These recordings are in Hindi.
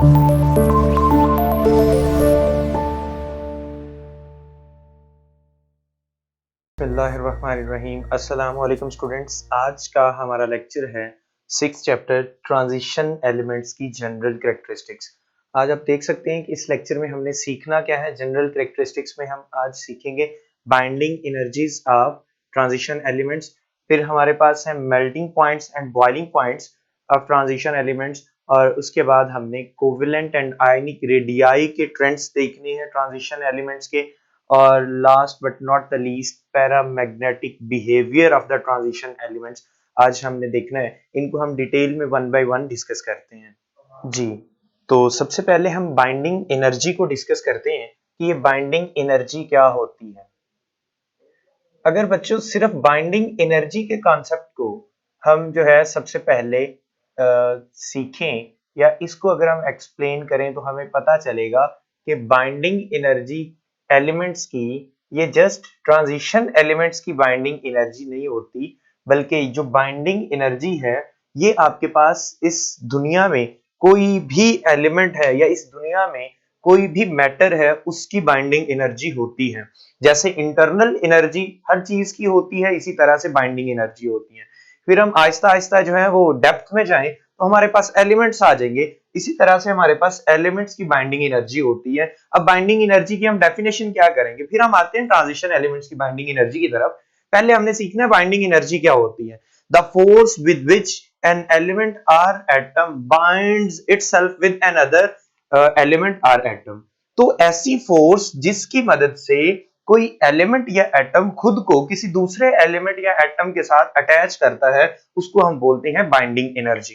बिस्मिल्लाहिर्रहमानिर्रहीम। अस्सलाम वालेकुम स्टूडेंट्स, आज का हमारा लेक्चर है 6th चैप्टर ट्रांजिशन एलिमेंट्स की जनरल कैरेक्टरिस्टिक्स। आज आप देख सकते हैं कि इस लेक्चर में हमने सीखना क्या है। जनरल कैरेक्टरिस्टिक्स में हम आज सीखेंगे binding energies of transition elements, फिर हमारे पास है melting points and boiling points of transition elements, और उसके बाद हमने कोवेलेंट एंड आयनिक रेडियाई के ट्रेंड्स देखने हैं ट्रांजिशन एलिमेंट्स के, और last but not the least paramagnetic behaviour of the transition elements आज हमने देखना है। इनको हम डिटेल में वन बाय वन डिस्कस करते हैं जी। तो सबसे पहले हम बाइंडिंग एनर्जी को डिस्कस करते हैं कि ये बाइंडिंग एनर्जी क्या होती है। अगर बच्चों सिर्फ बाइंडिंग एनर्जी के कॉन्सेप्ट को हम जो है सबसे पहले सीखें या इसको अगर हम एक्सप्लेन करें तो हमें पता चलेगा कि बाइंडिंग एनर्जी एलिमेंट्स की, ये जस्ट ट्रांजिशन एलिमेंट्स की बाइंडिंग एनर्जी नहीं होती, बल्कि जो बाइंडिंग एनर्जी है ये आपके पास इस दुनिया में कोई भी एलिमेंट है या इस दुनिया में कोई भी मैटर है उसकी बाइंडिंग एनर्जी होती है। जैसे इंटरनल एनर्जी हर चीज की होती है, इसी तरह से बाइंडिंग एनर्जी होती है। फिर हम आहिस्ता आहिस्ता जो है वो डेप्थ में जाएं तो हमारे पास एलिमेंट्स आ जाएंगे, इसी तरह से हमारे पास एलिमेंट्स की बाइंडिंग एनर्जी होती है। अब बाइंडिंग एनर्जी की हम डेफिनेशन क्या करेंगे, फिर हम आते हैं ट्रांजिशन एलिमेंट्स की बाइंडिंग एनर्जी की तरफ। पहले हमने सीखना है बाइंडिंग एनर्जी क्या होती है। The force with which an element or atom binds itself with another element or atom. तो ऐसी फोर्स जिसकी मदद से कोई एलिमेंट या एटम खुद को किसी दूसरे एलिमेंट या एटम के साथ अटैच करता है, उसको हम बोलते हैं बाइंडिंग एनर्जी।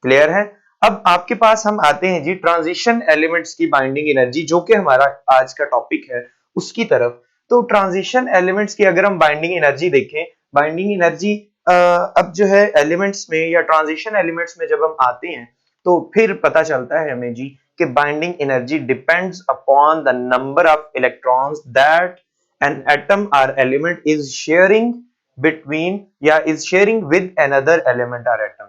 क्लियर है। अब आपके पास हम आते हैं जी ट्रांजिशन एलिमेंट्स की बाइंडिंग एनर्जी, जो कि हमारा आज का टॉपिक है, उसकी तरफ। तो ट्रांजिशन एलिमेंट्स की अगर हम बाइंडिंग एनर्जी देखें, बाइंडिंग एनर्जी अब जो है एलिमेंट्स में या ट्रांजिशन एलिमेंट्स में जब हम आते हैं तो फिर पता चलता है हमें जी कि binding energy depends upon the number of electrons that an atom or element is sharing between या is sharing with another element or atom।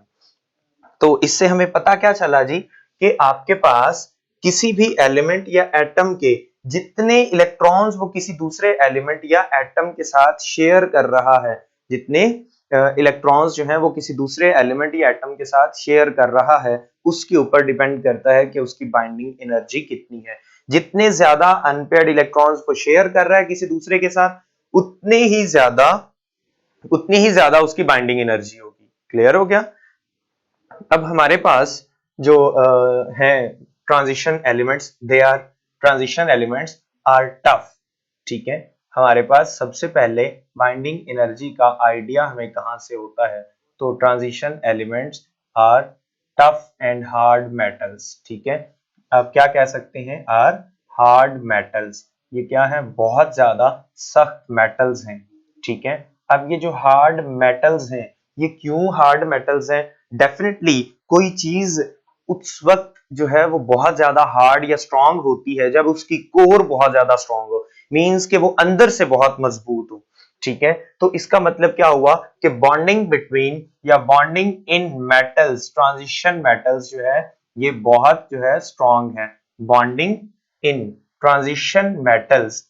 तो इससे हमें पता क्या चला जी कि आपके पास किसी भी एलिमेंट या एटम के जितने इलेक्ट्रॉन्स वो किसी दूसरे एलिमेंट या एटम के साथ शेयर कर रहा है, जितने इलेक्ट्रॉन्स जो हैं वो किसी दूसरे एलिमेंट या एटम के साथ शेयर कर रहा है, उसके ऊपर डिपेंड करता है कि उसकी बाइंडिंग एनर्जी कितनी है। जितने ज्यादा अनपेयर्ड इलेक्ट्रॉन्स को शेयर कर रहा है किसी दूसरे के साथ, उतनी ही ज्यादा उसकी बाइंडिंग एनर्जी होगी। क्लियर हो गया। अब हमारे पास जो है transition elements, transition elements are tough. ठीक है, हमारे पास सबसे पहले बाइंडिंग एनर्जी का आइडिया हमें कहां से होता है, तो transition elements are tough and hard metals. ठीक है, आप क्या कह सकते हैं, आर हार्ड मेटल्स। ये क्या है, बहुत ज्यादा सख्त मेटल्स हैं। ठीक है, अब ये जो हार्ड मेटल्स हैं, ये क्यों हार्ड मेटल्स हैं? डेफिनेटली कोई चीज उस वक्त जो है वो बहुत ज्यादा हार्ड या स्ट्रांग होती है जब उसकी कोर बहुत ज्यादा स्ट्रांग हो, मींस कि वो अंदर से बहुत मजबूत हो। ठीक है, तो इसका मतलब क्या हुआ कि बॉन्डिंग बिटवीन या bonding in metals, transition metals जो है ये बहुत जो है स्ट्रांग है। Bonding in transition metals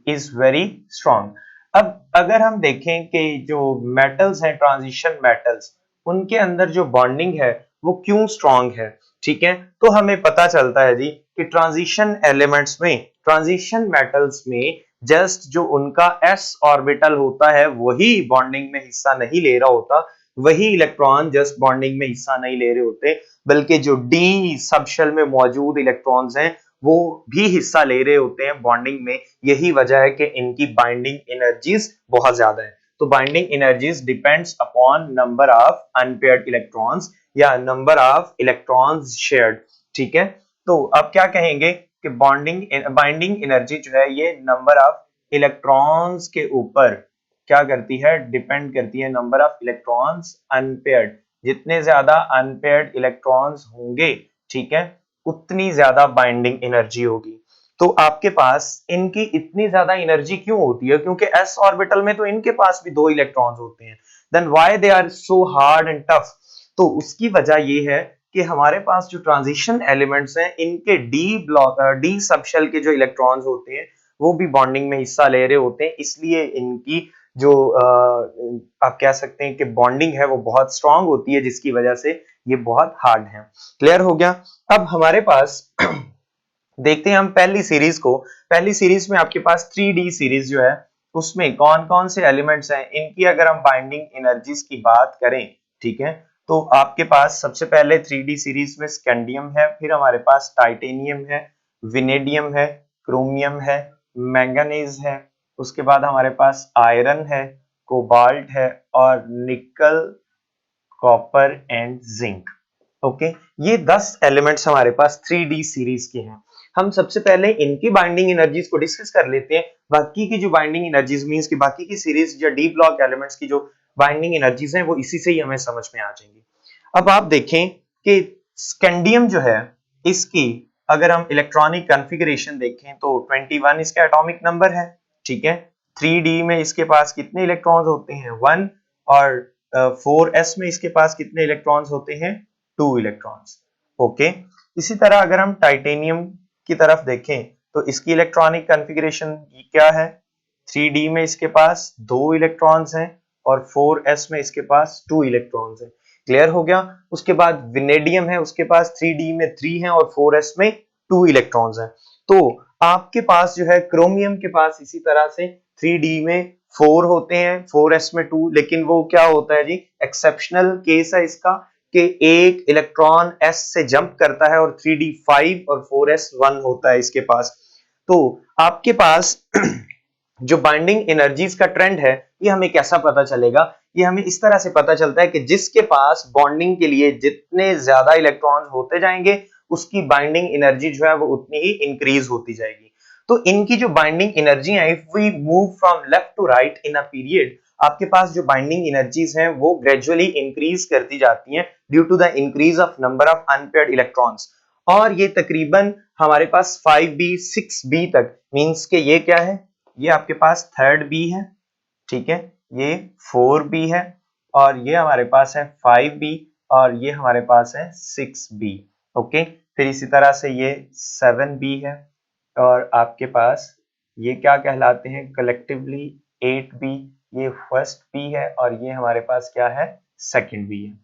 is very strong. अब अगर हम देखें कि जो मेटल्स हैं, ट्रांजिशन मेटल्स, उनके अंदर जो बॉन्डिंग है वो क्यों स्ट्रांग है, ठीक है, तो हमें पता चलता है जी कि ट्रांजिशन एलिमेंट्स में, ट्रांजिशन मेटल्स में जस्ट जो उनका s ऑर्बिटल होता है वही बॉन्डिंग में हिस्सा नहीं ले रहा होता, वही इलेक्ट्रॉन जस्ट बॉन्डिंग में हिस्सा नहीं ले रहे होते, बल्कि जो d सबशेल में मौजूद इलेक्ट्रॉन्स हैं वो भी हिस्सा ले रहे होते हैं बॉन्डिंग में। यही वजह है कि इनकी बाइंडिंग एनर्जीज बहुत ज्यादा है। तो binding energies depends upon number of unpaired electrons या नंबर ऑफ इलेक्ट्रॉन्स शेयर्ड। ठीक है, तो अब क्या कहेंगे कि बाइंडिंग एनर्जी जो है ये नंबर ऑफ इलेक्ट्रॉन्स के ऊपर क्या करती है, डिपेंड करती है, नंबर ऑफ इलेक्ट्रॉन्स अनपेयर्ड। जितने ज्यादा अनपेयर्ड इलेक्ट्रॉन्स होंगे, ठीक है, उतनी ज्यादा बाइंडिंग एनर्जी होगी। तो आपके पास इनकी इतनी ज्यादा एनर्जी क्यों होती है, क्योंकि s ऑर्बिटल में तो इनके पास भी 2 इलेक्ट्रॉन्स होते हैं। Then why they are so hard and tough, तो उसकी वजह ये है कि हमारे पास जो ट्रांजिशन एलिमेंट्स हैं इनके डी सबशेल के जो इलेक्ट्रॉन्स होते हैं वो भी बॉन्डिंग में हिस्सा ले रहे होते हैं, इसलिए इनकी जो आप कह सकते हैं कि बॉन्डिंग है वो बहुत स्ट्रांग होती है, जिसकी वजह से ये बहुत हार्ड है। क्लियर हो गया। अब हमारे पास देखते हैं हम पहली सीरीज में आपके पास 3D सीरीज जो है उसमें कौन कौन से एलिमेंट्स हैं, इनकी अगर हम बाइंडिंग एनर्जीज की बात करें, ठीक है, तो आपके पास सबसे पहले 3D सीरीज में स्कैंडियम है, फिर हमारे पास टाइटेनियम है, विनेडियम है, क्रोमियम है, मैंगनीज है, उसके बाद हमारे पास आयरन है, कोबाल्ट है और निकल, कॉपर एंड जिंक। ओके, ये 10 एलिमेंट्स हमारे पास 3D सीरीज के हैं। हम सबसे पहले इनकी बाइंडिंग एनर्जीज को डिस्कस कर लेते हैं। बाकी की जो बाइंडिंग एनर्जीज मींस कि बाकी की सीरीज या डी ब्लॉक एलिमेंट्स की जो बाइंडिंग एनर्जीज हैं वो इसी से ही हमें समझ में आ जाएंगी। अब आप देखें कि स्कैंडियम जो है इसकी अगर हम इलेक्ट्रॉनिक कॉन्फ़िगरेशन देखें तो 21 इसका एटॉमिक नंबर है, ठीक है। 3D में इसके पास कितने इलेक्ट्रॉन्स होते हैं 1, और 4s में इसके पास कितने इलेक्ट्रॉन्स होते हैं 2 इलेक्ट्रॉन्स। ओके, इसी तरह अगर हम टाइटेनियम की तरफ देखें तो इसकी इलेक्ट्रॉनिक कॉन्फ़िगरेशन क्या है, 3D में इसके पास 2 इलेक्ट्रॉन्स हैं और 4s में इसके पास 2 इलेक्ट्रॉन्स हैं। क्लियर हो गया। उसके बाद विनेडियम है, उसके पास 3D में 3 हैं और 4s में 2 इलेक्ट्रॉन्स हैं। तो आपके पास जो है क्रोमियम के पास इसी तरह से 3D में 4 होते हैं, 4s में 2, लेकिन वो क्या होता है जी, एक्सेप्शनल केस है इसका कि एक इलेक्ट्रॉन s से जंप करता है और 3D 5 और 4s 1 होता है इसके पास। तो आपके पास जो बाइंडिंग एनर्जीज का ट्रेंड है ये हमें कैसा पता चलेगा, ये हमें इस तरह से पता चलता है कि जिसके पास बॉन्डिंग के लिए जितने ज्यादा इलेक्ट्रॉन्स होते जाएंगे उसकी बाइंडिंग एनर्जी जो है वो उतनी ही इंक्रीज होती जाएगी। तो इनकी जो बाइंडिंग एनर्जी है, if we move from left to right in a period, आपके पास जो बाइंडिंग एनर्जीज हैं वो ग्रेजुअली इंक्रीज करती जाती हैं due to the increase of number of unpaired electrons, और ये तकरीबन हमारे पास 5b 6b तक, मींस के ये क्या है, ये आपके पास 3rd B है, ठीक है, ये 4b है और ये हमारे पास है 5b और ये हमारे पास है 6b। ओके, फिर इसी तरह से ये 7b है और आपके पास ये क्या कहलाते हैं कलेक्टिवली 8b, ये 1st B है और ये हमारे पास क्या है 2nd B है।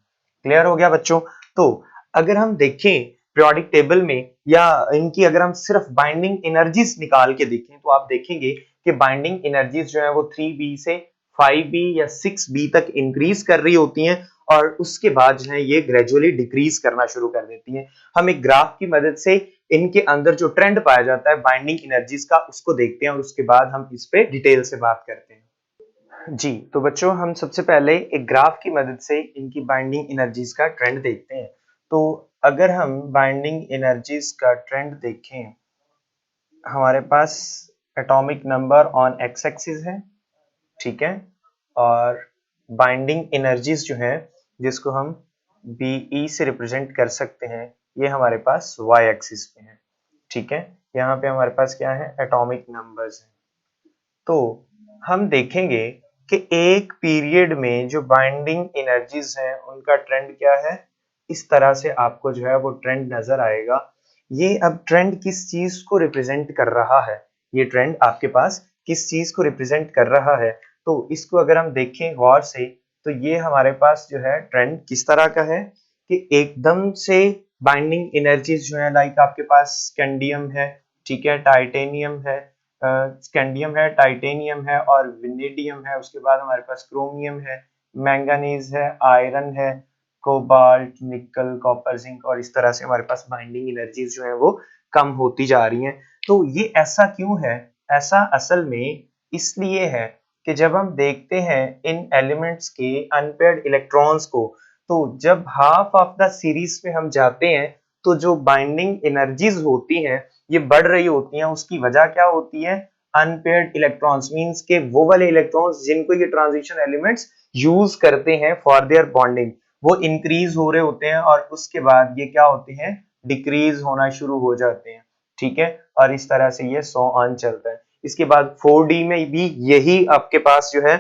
क्लियर हो गया बच्चों। तो अगर हम देखें पीरियोडिक टेबल में या इनकी अगर हम सिर्फ बाइंडिंग एनर्जीज निकाल के देखें तो आप देखेंगे कि बाइंडिंग एनर्जीज जो है वो 3b से 5b या 6b तक इंक्रीज कर रही होती हैं और उसके बाद जो है ये ग्रेजुअली डिक्रीज करना शुरू कर देती हैं। हम एक ग्राफ की मदद से इनके अंदर जो ट्रेंड पाया जाता है बाइंडिंग एनर्जीज का उसको देखते हैं और उसके बाद हम इस पे डिटेल से बात करते हैं। जी, तो बच्चों हम सबसे पहले एक ग्राफ की मदद से इनकी बाइंडिंग एनर्जीज का ट्रेंड देखते हैं। तो अगर हम बाइंडिंग एनर्जीज का ट्रेंड देखें, हमारे पास atomic number on X axis है, ठीक है, और बाइंडिंग एनर्जीज जो है जिसको हम Be से रिप्रेजेंट कर सकते हैं ये हमारे पास y एक्सिस पे है, ठीक है। यहाँ पे हमारे पास क्या है एटॉमिक नंबर्स हैं। तो हम देखेंगे कि एक पीरियड में जो बाइंडिंग एनर्जीज हैं उनका ट्रेंड क्या है, इस तरह से आपको जो है वो ट्रेंड नजर आएगा। ये अब ट्रेंड किस चीज को रिप्रेजेंट कर रहा है, ये ट्रेंड आपके पास किस चीज को रिप्रेजेंट कर रहा है, तो इसको अगर हम देखें गौर से तो ये हमारे पास जो है ट्रेंड किस तरह का है कि एकदम से बाइंडिंग एनर्जीज जो है लाइक आपके पास स्कैंडियम है, ठीक है, टाइटेनियम है, स्कैंडियम है, टाइटेनियम है और विनेडियम है, उसके बाद हमारे पास क्रोमियम है, मैंगनीज है, आयरन है, कोबाल्ट, निकल, कॉपर, जिंक, और इस तरह से हमारे पास बाइंडिंग एनर्जीज जो है वो कम होती जा रही हैं। तो ये ऐसा क्यों है, ऐसा असल में इसलिए है कि जब हम देखते हैं इन एलिमेंट्स के अनपेयर्ड इलेक्ट्रॉन्स को, तो जब हाफ ऑफ द सीरीज पे हम जाते हैं तो जो बाइंडिंग एनर्जीज होती हैं ये बढ़ रही होती हैं। उसकी वजह क्या होती है, अनपेयर्ड इलेक्ट्रॉन्स मींस के वो वाले इलेक्ट्रॉन्स जिनको ये ट्रांजिशन एलिमेंट्स यूज करते हैं फॉर देयर बॉन्डिंग वो इंक्रीज हो रहे होते हैं और उसके बाद ये क्या होते हैं डिक्रीज होना शुरू हो जाते हैं, ठीक है, और इस तरह से ये सो ऑन चलता है। इसके बाद 4D में भी यही आपके पास जो है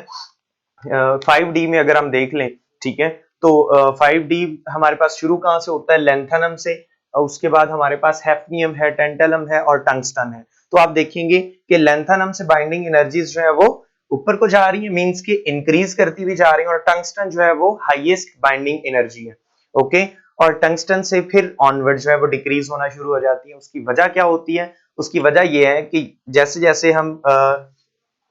5D में अगर हम देख लें, ठीक है, तो 5D हमारे पास शुरू कहां से होता है, लैंथेनम से, और उसके बाद हमारे पास हैफ्नियम है, टेंटलम है और टंगस्टन है। तो आप देखेंगे कि लैंथेनम से बाइंडिंग एनर्जीज जो है वो ऊपर को जा रही है, मींस कि इंक्रीज करती हुई जा रही है, और टंगस्टन जो है वो हाईएस्ट बाइंडिंग एनर्जी है। ओके, और टंगस्टन से फिर ऑनवर्ड जो है वो डिक्रीज होना शुरू हो जाती है। उसकी वजह क्या होती है, उसकी वजह यह है कि जैसे जैसे हम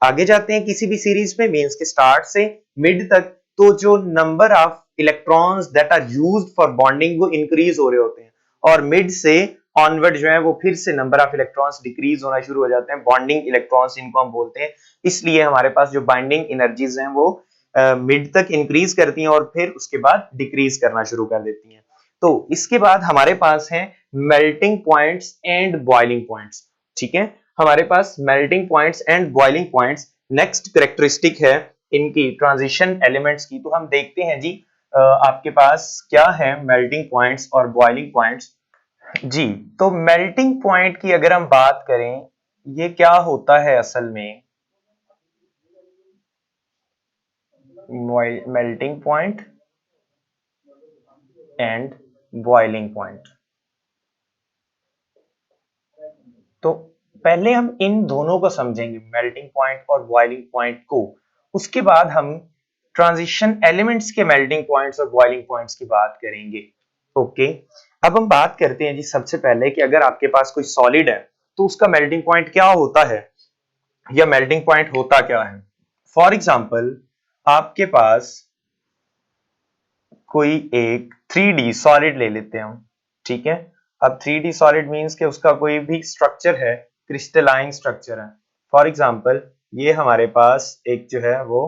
आगे जाते हैं किसी भी सीरीज में, मींस के स्टार्ट से मिड तक, तो जो number of electrons that are used for bonding वो इंक्रीज हो रहे होते हैं, और मिड से ऑनवर्ड जो है वो फिर से नंबर ऑफ इलेक्ट्रॉन्स डिक्रीज होना शुरू हो जाते हैं, बॉन्डिंग इलेक्ट्रॉन्स इनको हम बोलते हैं। इसलिए हमारे पास जो बाइंडिंग एनर्जीज हैं वो मिड तक इंक्रीज करती हैं और फिर उसके बाद डिक्रीज करना शुरू कर देती हैं। तो इसके बाद हमारे पास है melting points and boiling points. ठीक है, हमारे पास melting points and boiling points next characteristic है इनकी ट्रांजिशन एलिमेंट्स की। तो हम देखते हैं जी, आपके पास क्या है मेल्टिंग पॉइंट्स और बॉइलिंग पॉइंट्स जी। तो मेल्टिंग पॉइंट की अगर हम बात करें, ये क्या होता है असल में, melting point and boiling point. तो पहले हम इन दोनों को समझेंगे, मेल्टिंग पॉइंट और बॉइलिंग पॉइंट को, उसके बाद हम ट्रांजिशन एलिमेंट्स के मेल्टिंग पॉइंट्स और बॉइलिंग पॉइंट्स की बात करेंगे। ओके, अब हम बात करते हैं जी सबसे पहले कि अगर आपके पास कोई सॉलिड है तो उसका मेल्टिंग पॉइंट क्या होता है, या मेल्टिंग पॉइंट होता क्या है। फॉर एग्जांपल, आपके पास कोई एक 3D सॉलिड ले लेते हैं हम, ठीक है। अब 3D सॉलिड मींस कि उसका कोई भी स्ट्रक्चर है, क्रिस्टलाइन स्ट्रक्चर है। फॉर एग्जांपल, ये हमारे पास एक जो है वो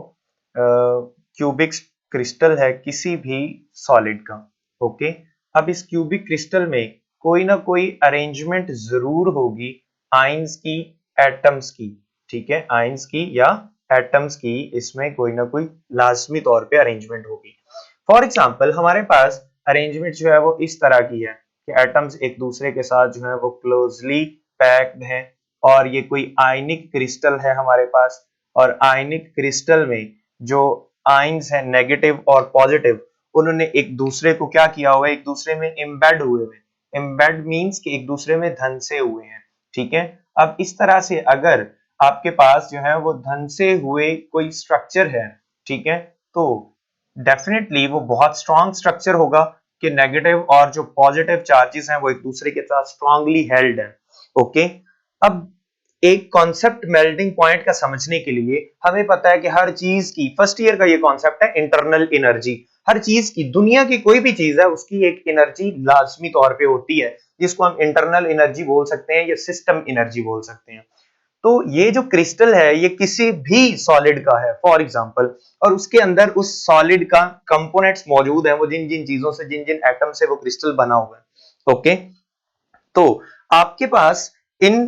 क्यूबिक क्रिस्टल है किसी भी सॉलिड का। ओके, अब इस क्यूबिक क्रिस्टल में कोई ना कोई अरेंजमेंट जरूर होगी आयंस की, एटम्स की, ठीक है, आयंस की या एटम्स की, इसमें कोई ना कोई लाजमी तौर पे अरेंजमेंट होगी। फॉर एग्जाम्पल, हमारे पास अरेंजमेंट जो है वो इस तरह की है कि एटम्स एक दूसरे के साथ जो है वो क्लोजली पैक्ड हैं, और ये कोई आयनिक क्रिस्टल है हमारे पास, और आयनिक क्रिस्टल में जो आयंस है नेगेटिव और पॉजिटिव, उन्होंने एक दूसरे को क्या किया हुआ है, एक दूसरे में एम्बेड हुए हैं। एम्बेड मींस कि एक दूसरे में धंसे हुए हैं, ठीक है। अब इस तरह से अगर आपके पास जो है वो धंसे हुए कोई स्ट्रक्चर है, ठीक है, तो डेफिनेटली वो बहुत स्ट्रॉन्ग स्ट्रक्चर होगा कि नेगेटिव और जो पॉजिटिव चार्जेस हैं वो एक दूसरे के साथ स्ट्रांगली हेल्ड है। ओके, अब एक कॉन्सेप्ट मेल्टिंग पॉइंट का समझने के लिए हमें पता है कि हर चीज की, फर्स्ट ईयर का ये कॉन्सेप्ट है इंटरनल एनर्जी। हर चीज की, दुनिया की कोई भी चीज है उसकी एक एनर्जी लाजमी तौर पे होती है, जिसको हम इंटरनल एनर्जी बोल सकते हैं या सिस्टम एनर्जी बोल सकते हैं। तो ये जो क्रिस्टल है ये किसी भी सॉलिड का है फॉर एग्जांपल, और उसके अंदर उस सॉलिड का कंपोनेंट्स मौजूद है, वो जिन जिन चीजों से, जिन जिन एटम से वो क्रिस्टल बना हुआ है। ओके, तो आपके पास इन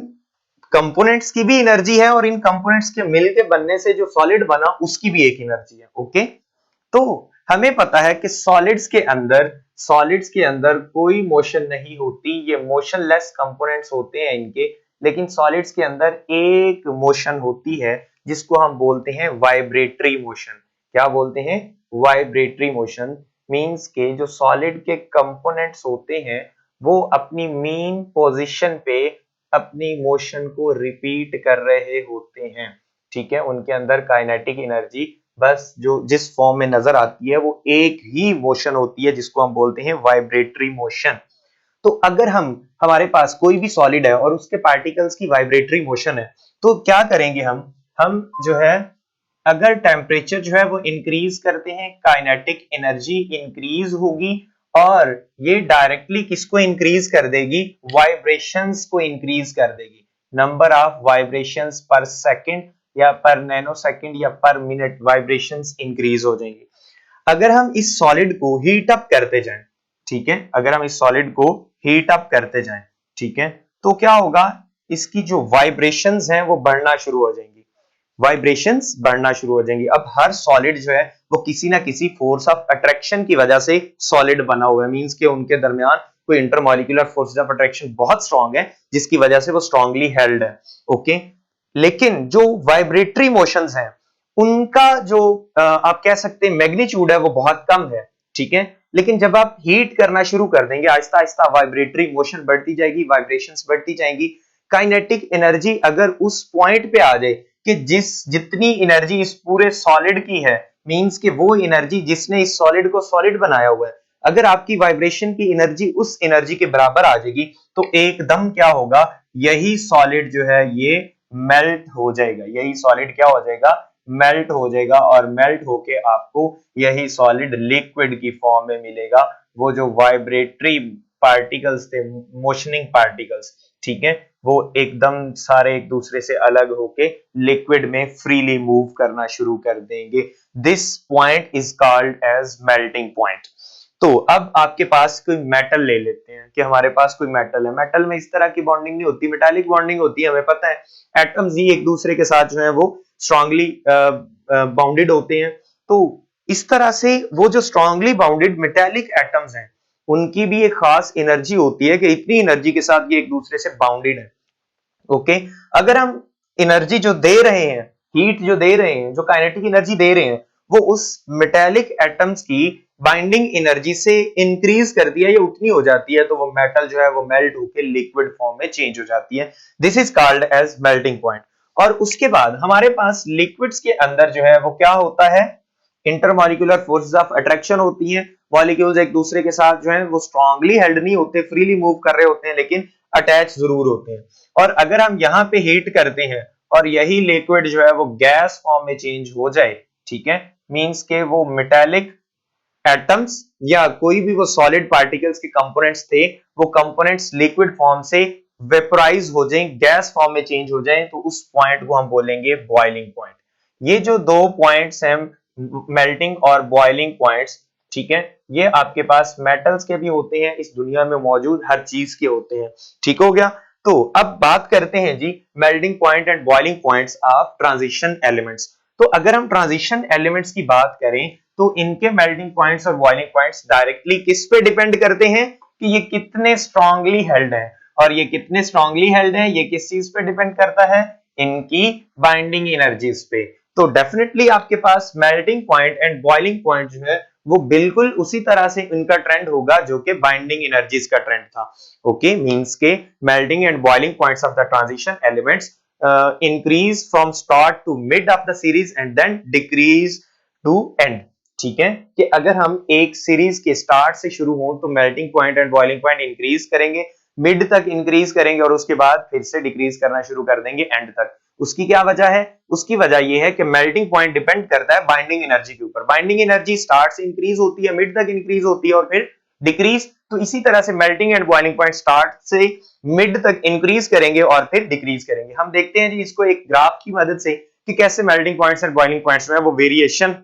कंपोनेंट्स की भी एनर्जी है, और इन कंपोनेंट्स के मिलके बनने से जो सॉलिड बना उसकी भी एक एनर्जी है। ओके, तो हमें पता है कि सॉलिड्स के अंदर कोई मोशन नहीं होती, ये मोशनलेस कंपोनेंट्स होते हैं इनके, लेकिन सॉलिड्स के अंदर एक मोशन होती है जिसको हम बोलते हैं वाइब्रेटरी मोशन। क्या बोलते हैं, वाइब्रेटरी मोशन। मींस के जो सॉलिड के कंपोनेंट्स होते हैं वो अपनी मीन पोजीशन पे अपनी मोशन को रिपीट कर रहे होते हैं, ठीक है। उनके अंदर काइनेटिक एनर्जी बस जो जिस फॉर्म में नजर आती है वो एक ही मोशन होती है जिसको हम बोलते हैं वाइब्रेटरी मोशन। तो अगर हमारे पास कोई भी सॉलिड है और उसके पार्टिकल्स की वाइब्रेटरी मोशन है, तो क्या करेंगे हम जो है, अगर टेम्परेचर जो है वो इंक्रीज करते हैं, काइनेटिक एनर्जी इंक्रीज होगी, और ये डायरेक्टली किसको इंक्रीज कर देगी, वाइब्रेशंस को इंक्रीज कर देगी। नंबर ऑफ वाइब्रेशंस पर सेकंड या पर नैनो सेकंड या पर मिनट वाइब्रेशंस इंक्रीज हो जाएंगी। अगर हम इस सॉलिड को हीट अप करते जाएं, ठीक है, अगर हम इस सॉलिड को हीट अप करते जाएं, ठीक है, तो क्या होगा, इसकी जो वाइब्रेशंस हैं वो बढ़ना शुरू हो जाएंगी, वाइब्रेशंस बढ़ना शुरू हो जाएंगी। अब हर सॉलिड जो है वो किसी ना किसी फोर्स ऑफ अट्रैक्शन की वजह से सॉलिड बना हुआ है, मींस के उनके दरमियान कोई इंटरमॉलिक्यूलर फोर्सेस ऑफ अट्रैक्शन बहुत स्ट्रांग है जिसकी वजह से वो स्ट्रांगली हेल्ड है। ओके, लेकिन जो वाइब्रेटरी मोशंस हैं उनका जो आप कह सकते हैं मैग्नीट्यूड है वो बहुत कम है, ठीक है। लेकिन जब आप हीट करना शुरू कर देंगे, आहिस्ता आहिस्ता वाइब्रेटरी मोशन बढ़ती जाएगी, वाइब्रेशंस बढ़ती जाएंगी, काइनेटिक एनर्जी अगर उस पॉइंट पे आ जाए कि जितनी एनर्जी इस पूरे सॉलिड की है, मींस कि वो एनर्जी जिसने इस सॉलिड को सॉलिड बनाया हुआ है, अगर आपकी वाइब्रेशन की एनर्जी उस एनर्जी के बराबर आ जाएगी तो एकदम क्या होगा, यही सॉलिड जो है ये मेल्ट हो जाएगा, यही सॉलिड क्या हो जाएगा, मेल्ट हो जाएगा, और मेल्ट होके आपको यही सॉलिड लिक्विड की फॉर्म में मिलेगा। वो जो वाइब्रेटरी पार्टिकल्स थे, मोशनिंग पार्टिकल्स, ठीक है, वो एकदम सारे एक दूसरे से अलग होके लिक्विड में फ्रीली मूव करना शुरू कर देंगे। This point is called as melting point. तो अब आपके पास कोई मेटल ले लेते हैं कि हमारे पास कोई मेटल है, मेटल में इस तरह की बॉन्डिंग नहीं होती, मेटालिक बॉन्डिंग होती है, हमें पता है। एटम्स ही एक दूसरे के साथ जो है वो स्ट्रांगली बाउंडेड होते हैं। तो इस तरह से वो जो स्ट्रांगली बाउंडेड मेटालिक एटम्स हैं, उनकी भी एक खास एनर्जी होती है कि इतनी एनर्जी के साथ ये एक दूसरे से बाउंडेड है। ओके, अगर हम एनर्जी जो दे रहे हैं, हीट जो दे रहे हैं, जो काइनेटिक एनर्जी दे रहे हैं, वो उस मेटालिक एटम्स की बाइंडिंग एनर्जी से इंक्रीज कर दिया, ये उतनी हो जाती है, तो वो मेटल जो है वो मेल्ट होकर लिक्विड फॉर्म में चेंज हो जाती है। This is called as melting point. और उसके बाद हमारे पास लिक्विड्स के अंदर जो है वो क्या होता है, इंटरमॉलिक्यूलर फोर्सेस ऑफ अट्रैक्शन होती हैं। मॉलिक्यूल्स एक दूसरे के साथ जो है वो स्ट्रांगली हेल्ड नहीं होते, फ्रीली मूव कर रहे होते हैं, लेकिन अटैच जरूर होते हैं। और अगर हम यहाँ पे हीट करते हैं और यही लिक्विड जो है वो गैस फॉर्म में चेंज हो जाए, ठीक है, मींस के वो मेटालिक एटम्स या कोई भी वो सॉलिड पार्टिकल्स के कंपोनेंट्स थे, वो कंपोनेंट्स लिक्विड फॉर्म से वेपोराइज हो जाएं, गैस फॉर्म में चेंज हो जाएं, तो उस पॉइंट को हम बोलेंगे बॉइलिंग पॉइंट। ये जो दो पॉइंट्स हैं, मेल्टिंग और बॉइलिंग पॉइंट्स, ठीक है, ये आपके पास मेटल्स के भी होते हैं, इस दुनिया में मौजूद हर चीज के होते हैं। ठीक हो गया। तो अब बात करते हैं जी melting point and boiling points of transition elements. तो अगर हम ट्रांजिशन एलिमेंट्स की बात करें तो इनके मेल्टिंग पॉइंट्स और बॉइलिंग पॉइंट्स डायरेक्टली किस पे डिपेंड करते हैं कि ये कितने स्ट्रांगली हेल्ड है, और ये कितने स्ट्रांगली हेल्ड है ये किस चीज पे डिपेंड करता है, इनकी बाइंडिंग एनर्जीज पे। तो डेफिनेटली आपके पास melting point and boiling point जो है वो बिल्कुल उसी तरह से इनका ट्रेंड होगा जो कि बाइंडिंग एनर्जीज का ट्रेंड था। ओके, मींस के melting and boiling points of the transition elements increase from start to mid of the series and then decrease to end। ठीक है, कि अगर हम एक सीरीज के स्टार्ट से शुरू हो तो melting point and boiling point increase करेंगे, मिड तक इंक्रीज करेंगे, और उसके बाद फिर से डिक्रीज करना शुरू कर देंगे एंड तक। उसकी क्या वजह है, उसकी वजह यह है कि मेल्टिंग पॉइंट डिपेंड करता है बाइंडिंग एनर्जी के ऊपर। बाइंडिंग एनर्जी स्टार्ट से इंक्रीज होती है, मिड तक इंक्रीज होती है और फिर डिक्रीज। तो इसी तरह से melting and boiling point start से मिड तक इंक्रीज करेंगे और फिर डिक्रीज करेंगे। हम देखते हैं जी इसको एक ग्राफ की मदद से कि कैसे melting points and boiling points में वो वेरिएशन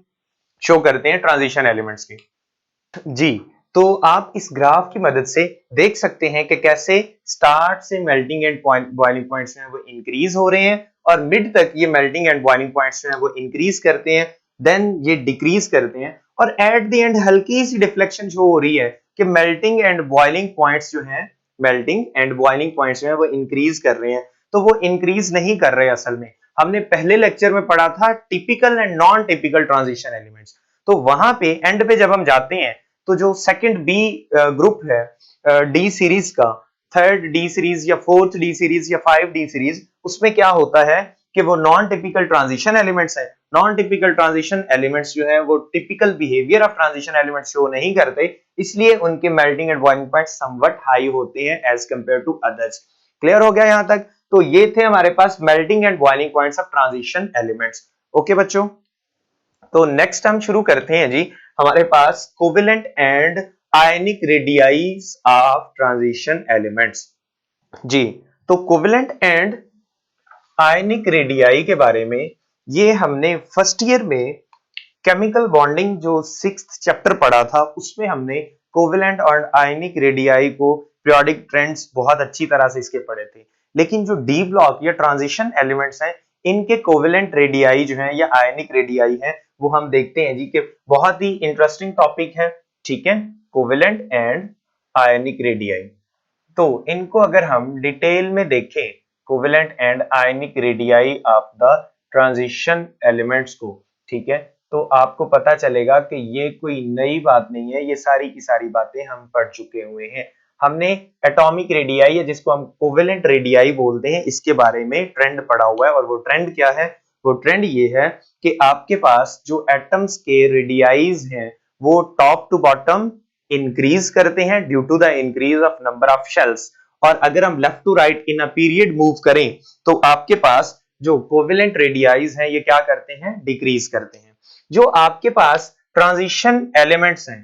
शो करते हैं ट्रांजिशन एलिमेंट्स की। जी, तो आप इस ग्राफ की मदद से देख सकते हैं कि कैसे स्टार्ट से मेल्टिंग एंड बॉइलिंग पॉइंट्स जो है वो इंक्रीज हो रहे हैं और मिड तक ये मेल्टिंग एंड बॉइलिंग पॉइंट्स जो है वो इंक्रीज करते हैं, देन ये डिक्रीज करते हैं, और एट द एंड हल्की सी डिफ्लेक्शन शो हो रही है कि मेल्टिंग एंड बॉइलिंग पॉइंट्स जो है, मेल्टिंग एंड बॉइलिंग पॉइंट्स जो है वो इंक्रीज कर रहे हैं। तो वो इंक्रीज नहीं कर रहे, असल में हमने पहले लेक्चर में पढ़ा था typical and non typical transition elements. तो वहां पे एंड पे जब हम जाते हैं तो जो सेकंड बी ग्रुप है डी सीरीज का, थर्ड डी सीरीज या फोर्थ डी सीरीज या 5D सीरीज, उसमें क्या होता है कि वो नॉन टिपिकल ट्रांजिशन एलिमेंट्स है। नॉन टिपिकल ट्रांजिशन एलिमेंट्स जो है वो typical behaviour of transition elements show नहीं करते, इसलिए उनके melting and boiling point somewhat high होते हैं as compare to others. Clear हो गया यहां तक? तो ये थे हमारे पास melting and boiling points of transition elements. Okay बच्चों, तो नेक्स्ट हम शुरू करते हैं जी हमारे पास covalent and ionic radii of transition elements. जी, तो कोवेलेंट एंड आयनिक रेडियाई के बारे में ये हमने फर्स्ट ईयर में केमिकल बॉन्डिंग जो 6th चैप्टर पढ़ा था उसमें हमने कोवेलेंट और आयनिक रेडियाई को पीरियोडिक ट्रेंड्स बहुत अच्छी तरह से इसके पढ़े थे। लेकिन जो डी ब्लॉक या ट्रांजिशन एलिमेंट्स हैं इनके कोवेलेंट रेडियाई जो है या आयनिक रेडियाई है वो हम देखते हैं जी कि बहुत ही इंटरेस्टिंग टॉपिक है। ठीक है, कोवेलेंट एंड आयनिक रेडियाई। तो इनको अगर हम डिटेल में देखें, covalent and ionic radii of the transition elements को, ठीक है, तो आपको पता चलेगा कि ये कोई नई बात नहीं है, ये सारी की सारी बातें हम पढ़ चुके हुए हैं। हमने एटॉमिक रेडियाई, जिसको हम कोवेलेंट रेडियाई बोलते हैं, इसके बारे में ट्रेंड पढ़ा हुआ है। और वो ट्रेंड क्या है? वो ट्रेंड ये है कि आपके पास जो एटम्स के रेडियाईज हैं वो टॉप टू बॉटम इंक्रीज करते हैं due to the increase of number of shells. और अगर हम left to right in a period move करें तो आपके पास जो कोवेलेंट रेडियाईज हैं ये क्या करते हैं? डिक्रीज करते हैं। जो आपके पास ट्रांजिशन एलिमेंट्स हैं,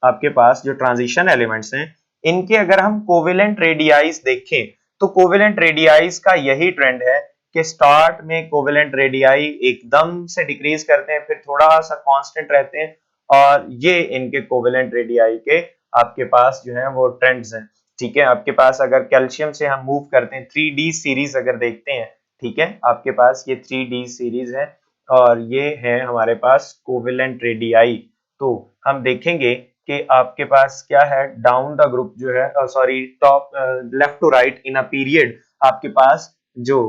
आपके पास जो ट्रांजिशन एलिमेंट्स हैं, इनके अगर हम कोवेलेंट रेडियाईज देखें तो कोवेलेंट रेडियाईज का यही ट्रेंड है कि स्टार्ट में कोवेलेंट रेडियाई एकदम से डिक्रीज करते हैं, फिर थोड़ा सा कांस्टेंट रहते हैं, और ये इनके कोवेलेंट रेडियाई के आपके पास जो है वो ट्रेंड्स हैं। ठीक है, आपके पास अगर कैल्शियम से हम मूव करते हैं, 3D सीरीज अगर देखते हैं, ठीक है, आपके पास ये 3D सीरीज है और ये है हमारे पास कोवेलेंट रेडियाई। तो हम देखेंगे कि आपके पास क्या है, डाउन द ग्रुप जो है, sorry top left to right in a period, आपके पास जो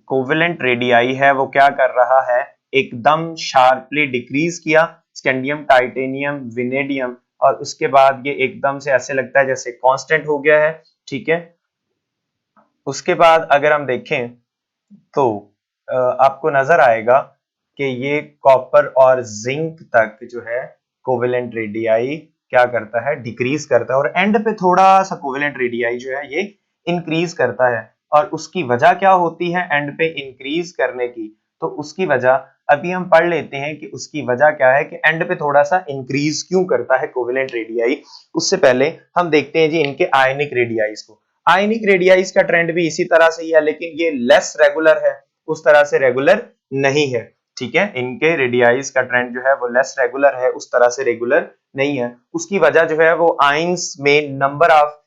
कोवेलेंट रेडियाई है वो क्या कर रहा है, एकदम शार्पली डिक्रीज किया, स्कैंडियम, टाइटेनियम, विनेडियम, और उसके बाद ये एकदम से ऐसे लगता है जैसे कांस्टेंट हो गया है। ठीक है, उसके बाद अगर हम देखें तो आपको नजर आएगा कि ये कॉपर और जिंक तक जो है कोवेलेंट रेडियाई क्या करता है, डिक्रीज करता है, और एंड पे थोड़ा सा कोवेलेंट रेडियाई जो है ये इंक्रीज करता है। और उसकी वजह क्या होती है एंड पे इंक्रीज करने की? तो उसकी वजह अभी हम पढ़ लेते हैं कि उसकी वजह क्या है कि एंड पे थोड़ा सा इंक्रीज क्यों करता है कोवेलेंट रेडियाई। उससे पहले हम देखते हैं जी इनके आयनिक रेडियाईज को। आयनिक रेडियाईज का ट्रेंड भी इसी तरह से ही है, लेकिन ये लेस रेगुलर है, उस तरह से रेगुलर नहीं है। ठीक है, इनके रेडियाईज का ट्रेंड जो है वो लेस रेगुलर है, उस तरह से रेगुलर नहीं है। उसकी वजह जो है वो आयंस में नंबर ऑफ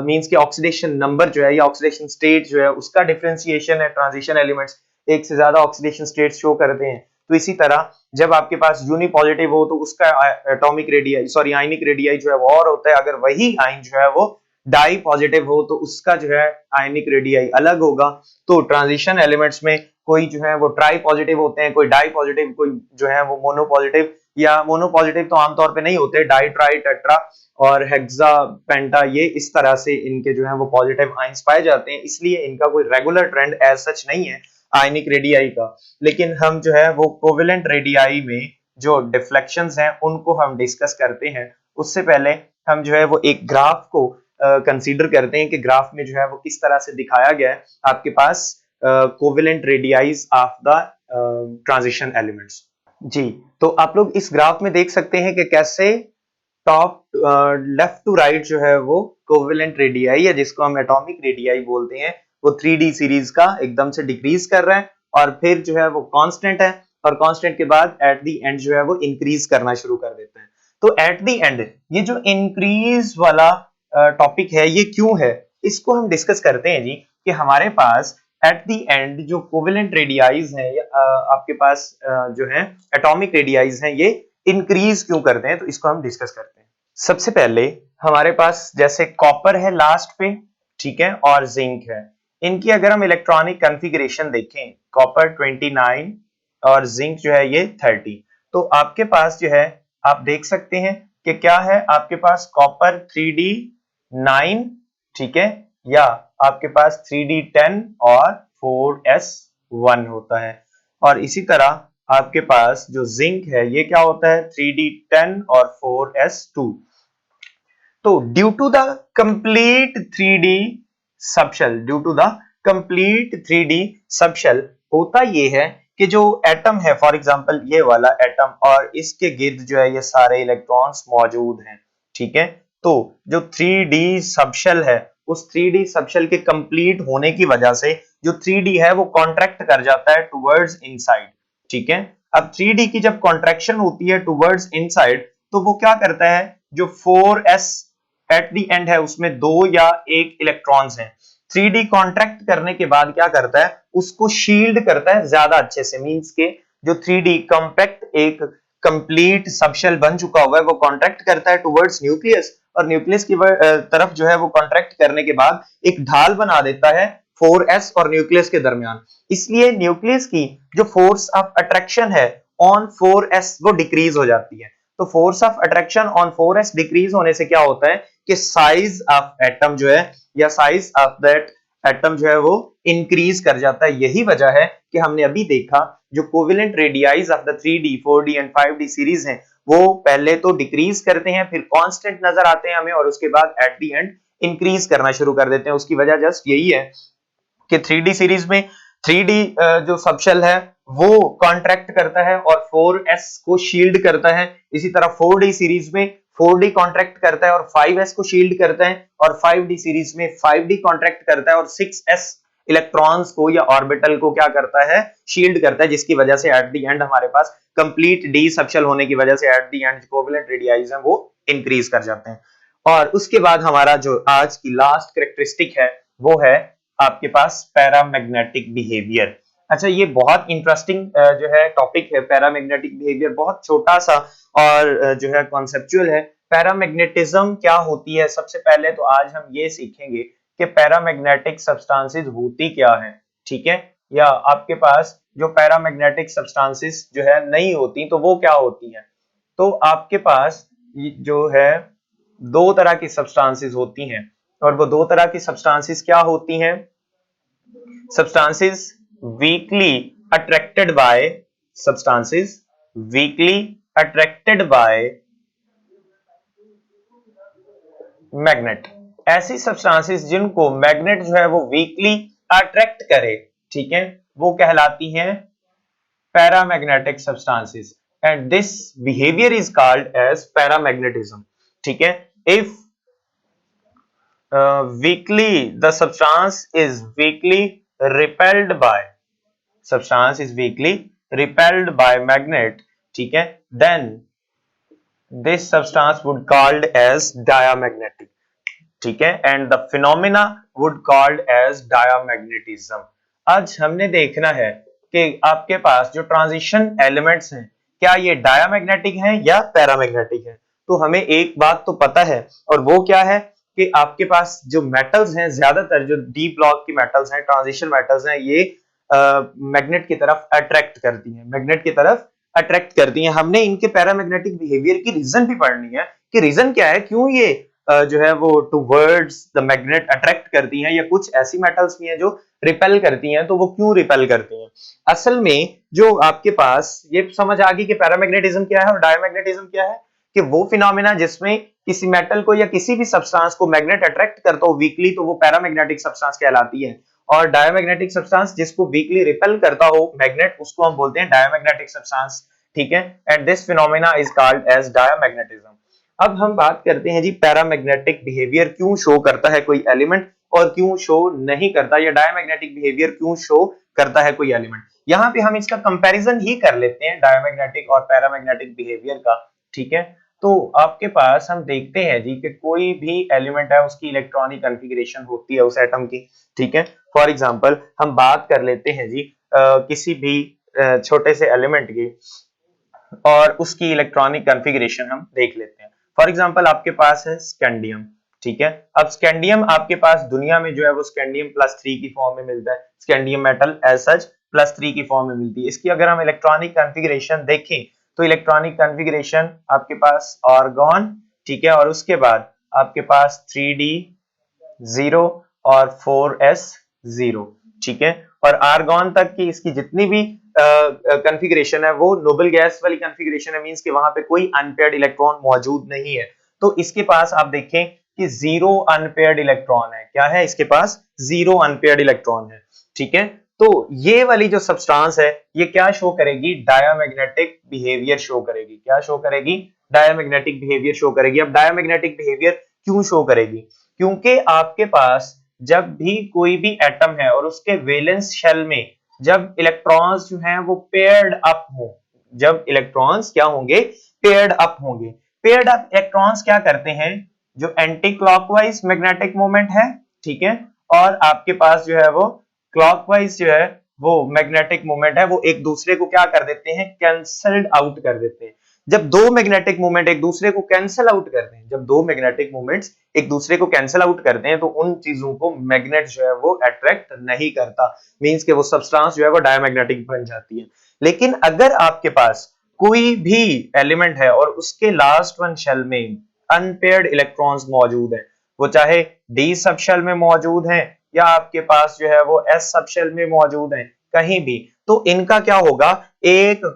मींस के ऑक्सीडेशन नंबर जो है या ऑक्सीडेशन स्टेट जो है उसका डिफरेंशिएशन है। ट्रांजिशन एलिमेंट्स एक से ज्यादा ऑक्सीडेशन स्टेट शो करते हैं, तो इसी तरह जब आपके पास यूनी पॉजिटिव हो तो उसका atomic radii, sorry ionic radii जो है वो और होता है। अगर वही आयन जो है वो डाई पॉजिटिव हो तो उसका जो है आयनिक रेडियाई अलग होगा। तो ट्रांजिशन एलिमेंट्स में कोई जो है वो ट्राई पॉजिटिव होते हैं, कोई डाई पॉजिटिव, कोई जो है वो मोनो पॉजिटिव, या मोनो पॉजिटिव तो आमतौर पे नहीं होते, डाई, ट्राई, टेट्रा और हेक्सा, पेंटा, ये इस तरह से इनके जो है वो पॉजिटिव आयंस पाए जाते हैं। इसलिए इनका कोई रेगुलर ट्रेंड एज सच नहीं है आयनिक रेडियाई का। लेकिन हम जो है वो कोवेलेंट रेडियाई में जो डिफ्लेक्शंस हैं उनको हम डिस्कस करते हैं। उससे पहले हम जो है वो एक ग्राफ को कंसीडर करते हैं कि ग्राफ में जो है वो किस तरह से दिखाया गया है आपके पास covalent radii of the transition elements. जी, तो आप लोग इस ग्राफ में देख सकते हैं कि कैसे टॉप लेफ्ट टू राइट जो है वो कोवेलेंट रेडियाई है, जिसको हम एटॉमिक रेडियाई बोलते हैं, वो 3D सीरीज का एकदम से डिक्रीज कर रहा है, और फिर जो है वो कांस्टेंट है, और कांस्टेंट के बाद एट द एंड जो है वो इंक्रीज करना शुरू कर देता है। तो एट द एंड ये जो इंक्रीज वाला टॉपिक है ये क्यों है, इसको हम डिस्कस करते हैं जी। कि हमारे पास एट द एंड जो कोवेलेंट रेडियाईज हैं आपके पास जो है एटॉमिक रेडियाईज हैं, ये इंक्रीज क्यों करते हैं, तो इसको हम डिस्कस करते हैं। सबसे पहले हमारे पास जैसे कॉपर है लास्ट पे, ठीक है, और जिंक है। इनकी अगर हम इलेक्ट्रॉनिक कॉन्फ़िगरेशन देखें, कॉपर 29 और जिंक जो है ये 30, तो आपके पास जो है आप देख सकते हैं कि क्या है, आपके पास कॉपर 3D9, ठीक है, या आपके पास 3D10 और 4S1 होता है। और इसी तरह आपके पास जो जिंक है ये क्या होता है, 3D10 और 4S2। तो due to the complete 3D subshell, due to the complete 3D subshell होता ये है कि जो एटम है, फॉर एग्जांपल ये वाला एटम, और इसके गिर्द जो है ये सारे इलेक्ट्रॉन्स मौजूद हैं। ठीक है, तो जो 3D सबशेल है, उस 3D सबशेल के कंप्लीट होने की वजह से जो 3D है वो कॉन्ट्रैक्ट कर जाता है टुवर्ड्स इनसाइड। ठीक है, अब 3D की जब कॉन्ट्रैक्शन होती है टुवर्ड्स इनसाइड, तो वो क्या करता है, जो 4S एट द एंड है उसमें 2 या 1 इलेक्ट्रॉन्स हैं, 3D कॉन्ट्रैक्ट करने के बाद क्या करता है, उसको शील्ड करता है ज्यादा अच्छे से। मींस के जो 3D कॉम्पैक्ट एक कंप्लीट सबशेल बन चुका हुआ है वो कॉन्ट्रैक्ट करता है टुवर्ड्स न्यूक्लियस, और न्यूक्लियस की तरफ जो है वो कॉन्ट्रैक्ट करने के बाद एक ढाल बना देता है 4S और न्यूक्लियस के दरमियान। इसलिए न्यूक्लियस की जो फोर्स ऑफ अट्रैक्शन है ऑन 4s वो डिक्रीज हो जाती है। तो force of attraction on 4s decrease होने से क्या होता है कि साइज ऑफ एटम जो है या साइज ऑफ दैट एटम जो है वो इंक्रीज कर जाता है। यही वजह है कि हमने अभी देखा जो covalent radii of the 3D 4D and 5D series हैं वो पहले तो डिक्रीज करते हैं, फिर कांस्टेंट नजर आते हैं हमें, और उसके बाद एट द एंड इंक्रीज करना शुरू कर देते हैं। उसकी वजह जस्ट यही है कि 3D सीरीज में 3D जो सबशेल है वो कॉन्ट्रैक्ट करता है और 4s को शील्ड करता है। इसी तरह 4D सीरीज में 4D कॉन्ट्रैक्ट करता है और 5s को शील्ड करता है, और 5D सीरीज में 5D कॉन्ट्रैक्ट करता है और 6s इलेक्ट्रॉन्स को या ऑर्बिटल को क्या करता है, शील्ड करता है, जिसकी वजह से एट द एंड हमारे पास कंप्लीट डी सबशेल होने की वजह से एट द एंड कोवेलेंट रेडियाइज है वो इंक्रीज कर जाते हैं। और उसके बाद हमारा जो आज की लास्ट कैरेक्टरिस्टिक है वो है आपके पास पैरामैग्नेटिक बिहेवियर। अच्छा, ये बहुत इंटरेस्टिंग जो है टॉपिक है पैरामैग्नेटिक बिहेवियर, बहुत छोटा सा और जो है कॉन्सेप्चुअल है। पैरामैग्नेटिज्म क्या होती है, सबसे पहले तो आज हम ये सीखेंगे कि पैरामैग्नेटिक सब्सटेंसेस होती क्या है, ठीक है, या आपके पास जो पैरामैग्नेटिक सब्सटेंसेस जो है नहीं होती तो वो क्या होती हैं। तो आपके पास जो है दो तरह की सब्सटेंसेस होती हैं, और वो दो तरह की सब्सटेंसेस क्या होती हैं, substances weakly attracted by substances weakly attracted by magnet। ऐसी सब्सटेंसेस जिनको मैग्नेट जो है वो वीकली अट्रैक्ट करे, ठीक है, वो कहलाती हैं paramagnetic substances, and this behaviour is called as paramagnetism, ठीक है। If weakly the substance is weakly repelled by magnet, ठीक है, then this substance would called as diamagnetic, ठीक है, and the phenomena would called as diamagnetism। आज हमने देखना है कि आपके पास जो ट्रांजिशन एलिमेंट्स हैं क्या ये डायामैग्नेटिक हैं या पैरामैग्नेटिक हैं। तो हमें एक बात तो पता है, और वो क्या है कि आपके पास जो मेटल्स हैं, ज्यादातर जो डी ब्लॉक की मेटल्स हैं, ट्रांजिशन मेटल्स हैं, ये मैग्नेट की तरफ अट्रैक्ट करती हैं, मैग्नेट की तरफ अट्रैक्ट करती हैं। हमने इनके पैरामैग्नेटिक बिहेवियर की रीजन भी पढ़नी है कि रीजन क्या है, क्यों ये जो है वो टुवर्ड्स द मैग्नेट अट्रैक्ट करती हैं, या कुछ ऐसी मेटल्स भी हैं जो रिपेल करती हैं, तो वो क्यों रिपेल करती हैं। असल में जो आपके पास ये समझ आ गई कि पैरामैग्नेटिज्म क्या है और डायमैग्नेटिज्म क्या है, कि वो फिनोमेना जिसमें किसी मेटल को या किसी भी सब्सटेंस को मैग्नेट अट्रैक्ट करता हो वीकली, तो वो पैरामैग्नेटिक सब्सटेंस कहलाती है, और डायमैग्नेटिक सब्सटेंस जिसको वीकली रिपेल करता हो मैग्नेट, उसको हम बोलते हैं डायमैग्नेटिक सब्सटेंस, ठीक है, and this phenomena is called as diamagnetism. अब हम बात करते हैं जी पैरामैग्नेटिक बिहेवियर क्यों शो करता है कोई एलिमेंट और क्यों शो नहीं करता, या डायमैग्नेटिक बिहेवियर क्यों शो करता है कोई एलिमेंट। यहाँ पे हम इसका कंपैरिजन ही कर लेते हैं डायमैग्नेटिक और पैरामैग्नेटिक बिहेवियर का, ठीक है। तो आपके पास हम देखते हैं जी कि कोई भी एलिमेंट है उसकी इलेक्ट्रॉनिक कॉन्फ़िगरेशन होती है उस एटम की, ठीक है। फॉर एग्जांपल हम बात कर लेते हैं जी किसी भी छोटे से एलिमेंट की, और उसकी इलेक्ट्रॉनिक कॉन्फ़िगरेशन हम देख लेते हैं। फॉर एग्जांपल आपके पास है स्कैंडियम, ठीक है। अब स्कैंडियम आपके पास दुनिया में जो है वो स्कैंडियम +3 की फॉर्म में मिलता है, स्कैंडियम मेटल एज सच +3 की फॉर्म में मिलती है। इसकी अगर हम इलेक्ट्रॉनिक कॉन्फ़िगरेशन देखें तो इलेक्ट्रॉनिक कॉन्फ़िगरेशन आपके पास आर्गॉन, ठीक है, और उसके बाद आपके पास 3d 0 और 4s 0, ठीक है, और आर्गॉन तक की इसकी जितनी भी कॉन्फ़िगरेशन है वो नोबल गैस वाली कॉन्फ़िगरेशन है, मींस कि वहां पे कोई अनपेयर्ड इलेक्ट्रॉन मौजूद नहीं है। तो इसके पास आप देखें कि 0 अनपेयर्ड इलेक्ट्रॉन है, क्या है इसके पास 0 अनपेयर्ड इलेक्ट्रॉन है, ठीक है। तो ये वाली जो सब्सटेंस है ये क्या शो करेगी, डायमैग्नेटिक बिहेवियर शो करेगी। क्या शो करेगी, डायमैग्नेटिक बिहेवियर शो करेगी। अब डायमैग्नेटिक बिहेवियर क्यों शो करेगी, क्योंकि आपके पास जब भी कोई भी एटम है और उसके वैलेंस शेल में जब इलेक्ट्रॉन्स जो हैं वो पेयर्ड अप हो, जब इलेक्ट्रॉन्स क्या होंगे, पेयर्ड अप होंगे। पेयर्ड अप इलेक्ट्रॉन्स क्या करते हैं, जो एंटी क्लॉकवाइज मैग्नेटिक मोमेंट है, ठीक है, और आपके पास जो है वो क्लॉकवाइज जो है वो मैग्नेटिक मोमेंट है, वो एक दूसरे को क्या कर देते हैं, कैंसल्ड आउट कर देते हैं। जब दो मैग्नेटिक मोमेंट एक दूसरे को कैंसिल आउट करते हैं, जब दो मैग्नेटिक मोमेंट्स एक दूसरे को कैंसिल आउट करते हैं, तो उन चीजों को मैग्नेट जो है वो अट्रैक्ट नहीं करता, मींस कि वो सब्सटेंस जो है वो डायमैग्नेटिक बन जाती है। लेकिन अगर आपके पास कोई भी एलिमेंट है और उसके लास्ट वन शेल में अनपेयर्ड इलेक्ट्रॉन्स मौजूद हैं, वो चाहे डी सब शेल में मौजूद हैं या आपके पास जो है वो एस सब शेल में मौजूद हैं, कहीं भी, तो इनका क्या होगा, एक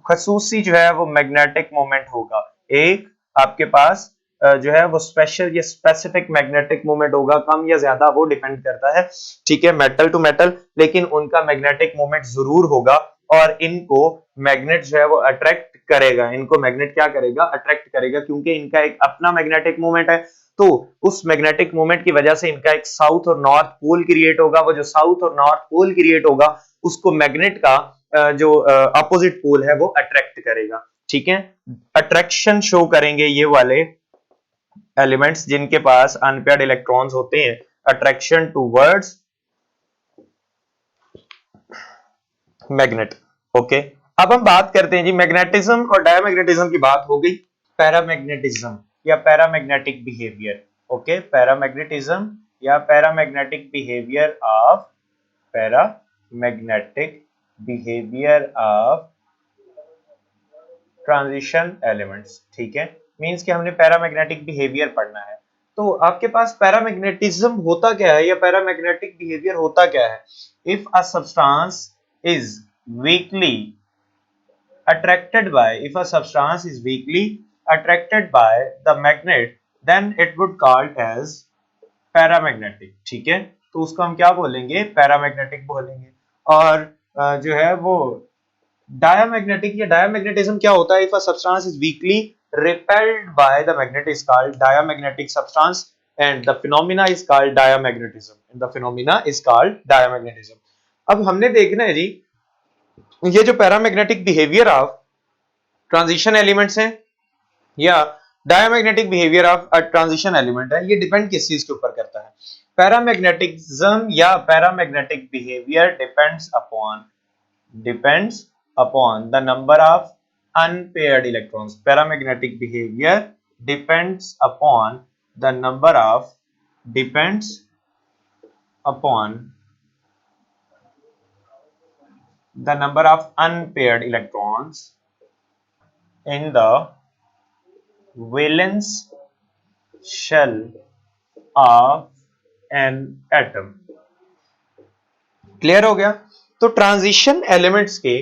खसूसी जो है वो मैग्नेटिक मोमेंट होगा, एक आपके पास जो है वो स्पेशल या स्पेसिफिक मैग्नेटिक मोमेंट होगा, कम या ज्यादा वो डिपेंड करता है, ठीक है, मेटल टू मेटल, लेकिन उनका मैग्नेटिक मोमेंट जरूर होगा और इनको मैग्नेट जो है वो अट्रैक्ट करेगा, इनको मैग्नेट क्या करेगा, अट्रैक्ट करेगा, क्योंकि इनका एक अपना मैग्नेटिक मोमेंट है। तो उस मैग्नेटिक मोमेंट की वजह से इनका एक साउथ और नॉर्थ पोल क्रिएट होगा, वो जो साउथ और नॉर्थ पोल क्रिएट होगा उसको मैग्नेट का जो अपोजिट पोल है वो अट्रैक्ट करेगा, ठीक है। अट्रैक्शन शो करेंगे ये वाले एलिमेंट्स जिनके पास अनपेयर्ड इलेक्ट्रॉन्स होते हैं, अट्रैक्शन टूवर्ड्स मैग्नेट। ओके, अब हम बात करते हैं जी मैग्नेटिज्म और डायमैग्नेटिज्म की बात हो गई, पैरामैग्नेटिज्म या पैरामैग्नेटिक बिहेवियर। ओके, पैरामैग्नेटिज्म या paramagnetic behaviour of paramagnetic behaviour of transition elements, ठीक है, मींस कि हमने पैरामैग्नेटिक बिहेवियर पढ़ना है। तो आपके पास पैरामैग्नेटिज्म होता क्या है या पैरामैग्नेटिक बिहेवियर होता क्या है? If a substance is weakly attracted by, if a substance is weakly attracted by the magnet, then it would called as paramagnetic, ठीक है, तो उसको हम क्या बोलेंगे, पैरामैग्नेटिक बोलेंगे। और जो है वो डायमैग्नेटिक या डायमैग्नेटिज्म क्या होता है, if a substance is weekly repelled by the magnet is called diamagnetic substance and the phenomena is called diamagnetism, and the phenomena is called diamagnetism. अब हमने देखना है जी ये जो paramagnetic behaviour of transition elements हैं या diamagnetic behaviour of a transition element है, ये डिपेंड किस चीज के ऊपर करता है? पैरामैग्नेटिज्म या paramagnetic behaviour depends upon the number of unpaired electrons. Paramagnetic behavior depends upon the number of unpaired electrons in the valence shell of an atom. Clear हो गया? तो ट्रांजिशन एलिमेंट्स के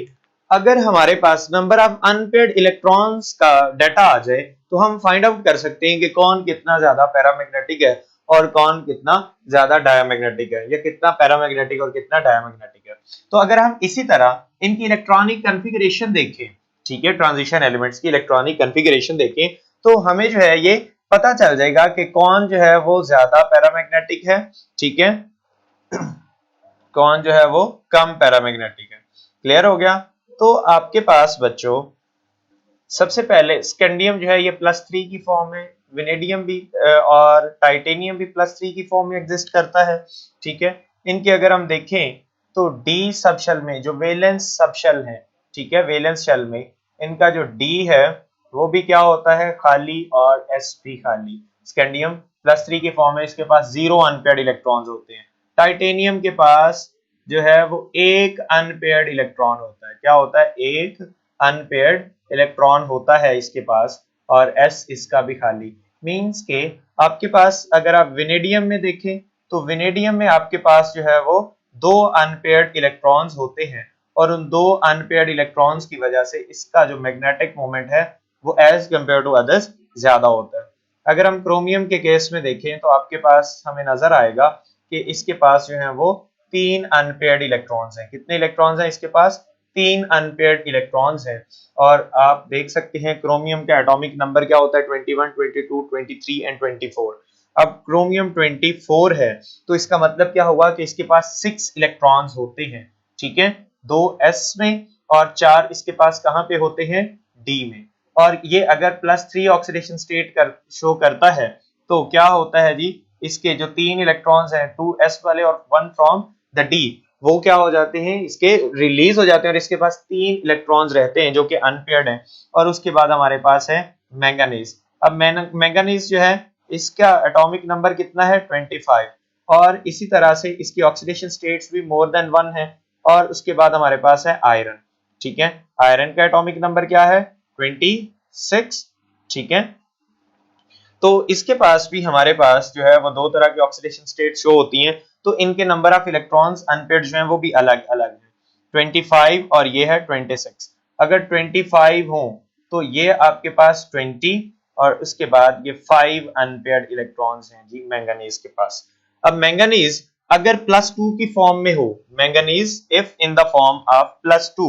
अगर हमारे पास नंबर ऑफ अनपेयर्ड इलेक्ट्रॉन्स का डाटा आ जाए तो हम फाइंड आउट कर सकते हैं कि कौन कितना ज्यादा पैरामैग्नेटिक है और कौन कितना ज्यादा डायमैग्नेटिक है, या कितना पैरामैग्नेटिक और कितना डायमैग्नेटिक है। तो अगर हम इसी तरह इनकी इलेक्ट्रॉनिक कॉन्फ़िगरेशन देखें, ठीक है, ट्रांजिशन एलिमेंट्स की इलेक्ट्रॉनिक कॉन्फ़िगरेशन देखें तो हमें जो है ये पता चल जाएगा कि कौन जो है वो ज्यादा पैरामैग्नेटिक है, ठीक है, कौन जो है वो कम पैरामैग्नेटिक है। क्लियर हो गया? तो आपके पास बच्चों सबसे पहले स्कैंडियम जो है ये +3 की फॉर्म में, वेनेडियम भी और टाइटेनियम भी +3 की फॉर्म में एग्जिस्ट करता है, ठीक है। इनके अगर हम देखें तो डी सबशेल में जो वैलेंस सबशेल है, ठीक है, वैलेंस शेल में इनका जो डी है वो भी क्या होता है, खाली, और एस भी खाली। स्कैंडियम +3 की फॉर्म में, इसके पास 0 अनपेयर्ड इलेक्ट्रॉन्स होते हैं। टाइटेनियम के पास जो है वो एक अनपेयर्ड इलेक्ट्रॉन होता है, क्या होता है, एक अनपेयर्ड इलेक्ट्रॉन होता है इसके पास, और एस इसका भी खाली। मींस के आपके पास अगर आप वेनेडियम में देखें तो वेनेडियम में आपके पास जो है वो 2 अनपेयर्ड इलेक्ट्रॉन्स होते हैं, और उन 2 अनपेयर्ड इलेक्ट्रॉन्स की वजह से इसका जो मैग्नेटिक मोमेंट है वो एज कंपेयर टू अदर्स ज्यादा होता है। अगर हम क्रोमियम के केस में देखें तो आपके पास हमें नजर आएगा कि इसके पास जो है वो 3 अनपेयर्ड इलेक्ट्रॉन्स हैं। कितने इलेक्ट्रॉन्स हैं इसके पास? 3 अनपेयर्ड इलेक्ट्रॉन्स हैं। और आप देख सकते हैं क्रोमियम का एटॉमिक नंबर क्या होता है, 21, 22, 23 एंड 24। अब क्रोमियम 24 है तो इसका मतलब क्या हुआ कि इसके पास 6 इलेक्ट्रॉन्स होते हैं, ठीक है, 2 s में और 4 इसके पास कहां पे होते हैं, d में। और ये अगर +3 ऑक्सीडेशन स्टेट शो करता है तो क्या होता है जी, इसके जो 3 इलेक्ट्रॉन्स हैं 2s वाले और 1 फ्रॉम द d, वो क्या हो जाते हैं, इसके रिलीज हो जाते हैं, और इसके पास 3 इलेक्ट्रॉन्स रहते हैं जो कि अनपेयर्ड हैं। और उसके बाद हमारे पास है मैंगनीज। अब मैंगनीज जो है इसका एटॉमिक नंबर कितना है, 25, और इसी तरह से इसकी ऑक्सीडेशन स्टेट्स भी मोर देन 1 है। और उसके बाद हमारे पास है आयरन, ठीक है। आयरन का एटॉमिक नंबर क्या है 26, ठीक है। तो इसके पास भी हमारे पास जो है वो दो तरह की ऑक्सीडेशन स्टेट शो होती हैं, तो इनके नंबर ऑफ इलेक्ट्रॉन्स अनपेयर्ड जो हैं वो भी अलग अलग हैं। 25 और ये है 26। अगर 25 हो तो ये आपके पास 20 और उसके बाद ये 5 अनपेयर्ड इलेक्ट्रॉन्स हैं जी मैंगनीज के पास। अब मैंगनीज अगर +2 की फॉर्म में हो, manganese if in the form of +2,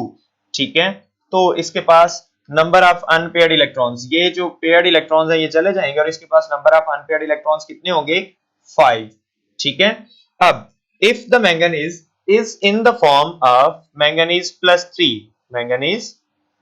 ठीक है, तो इसके पास नंबर ऑफ अनपेयर्ड इलेक्ट्रॉन्स, ये जो पेयर्ड इलेक्ट्रॉन्स है ये चले जाएंगे और इसके पास नंबर ऑफ अनपेयर्ड इलेक्ट्रॉन्स कितने होंगे 5, ठीक है। अब if the manganese is in the form of manganese +3, manganese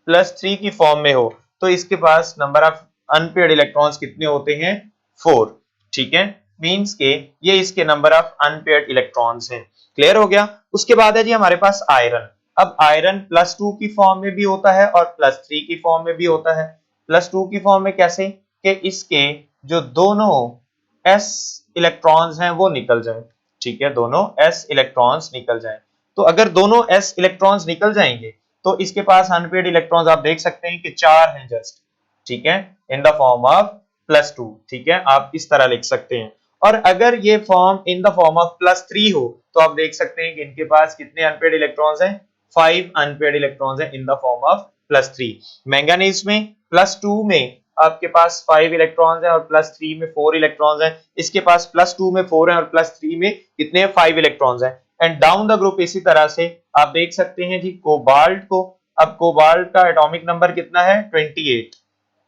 +3 की फॉर्म में हो तो इसके पास नंबर ऑफ अनपेयर्ड इलेक्ट्रॉन्स कितने होते हैं 4, ठीक है। मींस के ये इसके नंबर ऑफ अनपेयर्ड इलेक्ट्रॉन्स हैं। क्लियर हो गया। उसके बाद है जी हमारे पास आयरन। अब आयरन +2 की फॉर्म में भी होता है और +3 की फॉर्म में भी होता है। +2 की फॉर्म में कैसे कि इसके जो दोनों s इलेक्ट्रॉन्स हैं वो निकल जाएं, ठीक है, दोनों s इलेक्ट्रॉन्स निकल जाएं। तो अगर दोनों s इलेक्ट्रॉन्स निकल जाएंगे तो इसके पास अनपेयर्ड इलेक्ट्रॉन्स आप देख सकते हैं कि 4 हैं जस्ट, ठीक है, इन द फॉर्म ऑफ +2, ठीक है, आप इस तरह लिख सकते हैं। और अगर ये form in the form of +3 हो तो आप देख सकते हैं कि इनके पास कितने अनपेयर्ड इलेक्ट्रॉन्स हैं 5 अनपेयर्ड इलेक्ट्रॉन्स हैं in the form of +3। Manganese में +2 में आपके पास 5 इलेक्ट्रॉन्स हैं और +3 में 4 इलेक्ट्रॉन्स हैं। इसके पास +2 में 4 हैं और +3 में कितने 5 इलेक्ट्रॉन्स हैं। एंड डाउन द ग्रुप इसी तरह से आप देख सकते हैं जी कोबाल्ट को। अब कोबाल्ट का एटॉमिक नंबर कितना है 28,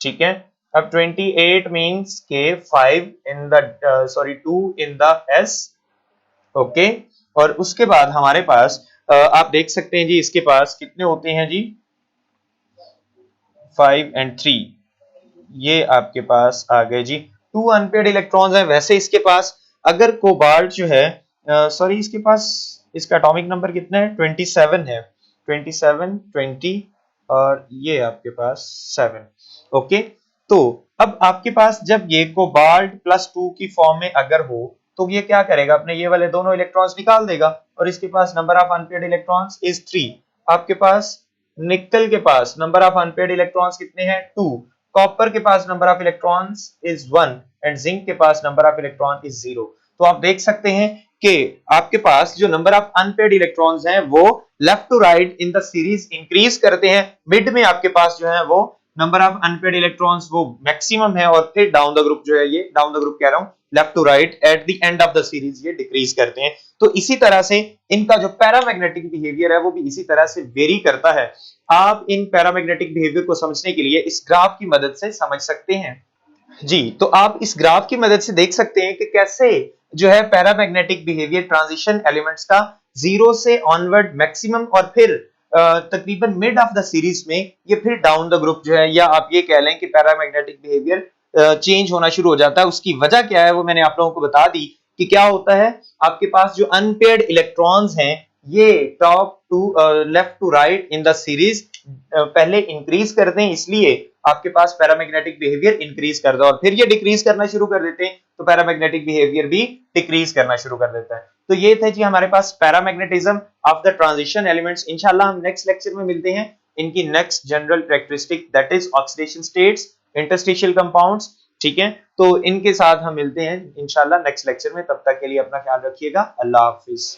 ठीक है। अब 28 मींस के 5 in the 2 in the s, okay. और उसके बाद हमारे पास आप देख सकते हैं जी इसके पास कितने होते हैं जी 5 and 3, ये आपके पास आ गए जी 2 अनपेयर्ड इलेक्ट्रॉन्स हैं। वैसे इसके पास अगर कोबाल्ट जो है इसके पास इसका एटॉमिक नंबर कितना है 27 है, 27 20 और ये आपके पास 7, ओके। तो अब आपके पास जब ये कोबाल्ट +2 की फॉर्म में अगर हो तो ये क्या करेगा अपने ये वाले दोनों इलेक्ट्रॉन्स निकाल देगा और इसके पास number of unpaired electrons is 3। आपके पास निकल के पास नंबर ऑफ अनपेयर्ड इलेक्ट्रॉन्स कितने हैं 2, कॉपर के पास number of electrons is 1 and zinc के पास नंबर ऑफ इलेक्ट्रॉन इज 0। तो आप देख सकते हैं कि आपके पास जो नंबर ऑफ अनपेयर्ड इलेक्ट्रॉन्स हैं वो left to right in the series increase करते हैं। मिड में आपके पास जो है वो नंबर ऑफ अनपेयर्ड इलेक्ट्रॉन्स वो मैक्सिमम है और फिर डाउन द ग्रुप जो है, ये डाउन द ग्रुप कह रहा हूं, left to right at the end of the series ये डिक्रीज करते हैं। तो इसी तरह से इनका जो पैरामैग्नेटिक बिहेवियर है वो भी इसी तरह से वेरी करता है। आप इन पैरामैग्नेटिक बिहेवियर को समझने के लिए इस ग्राफ की मदद से समझ सकते हैं जी। तो आप इस ग्राफ की मदद से देख सकते हैं कि कैसे जो है पैरामैग्नेटिक बिहेवियर ट्रांजिशन एलिमेंट्स का 0 से ऑनवर्ड मैक्सिमम और फिर तकरीबन मिड ऑफ द सीरीज में ये फिर डाउन द ग्रुप जो है, या आप ये कह लें कि पैरामैग्नेटिक बिहेवियर चेंज होना शुरू हो जाता है। उसकी वजह क्या है वो मैंने आप लोगों को बता दी कि क्या होता है आपके पास जो अनपेयर्ड इलेक्ट्रॉन्स हैं ये top to left to right in the series पहले इंक्रीज करते हैं, इसलिए आपके पास पैरामैग्नेटिक बिहेवियर इंक्रीज कर दो और फिर ये डिक्रीज करना शुरू कर देते हैं तो पैरामैग्नेटिक बिहेवियर भी डिक्रीज करना शुरू कर देता है। तो ये थे जी हमारे पास paramagnetism of the transition elements. इंशाल्लाह हम नेक्स्ट लेक्चर में मिलते हैं इनकी next general characteristic that is oxidation states, interstitial compounds, ठीक है। तो इनके साथ हम मिलते हैं इंशाल्लाह नेक्स्ट लेक्चर में। तब तक के लिए अपना ख्याल रखिएगा। अल्लाह हाफिज।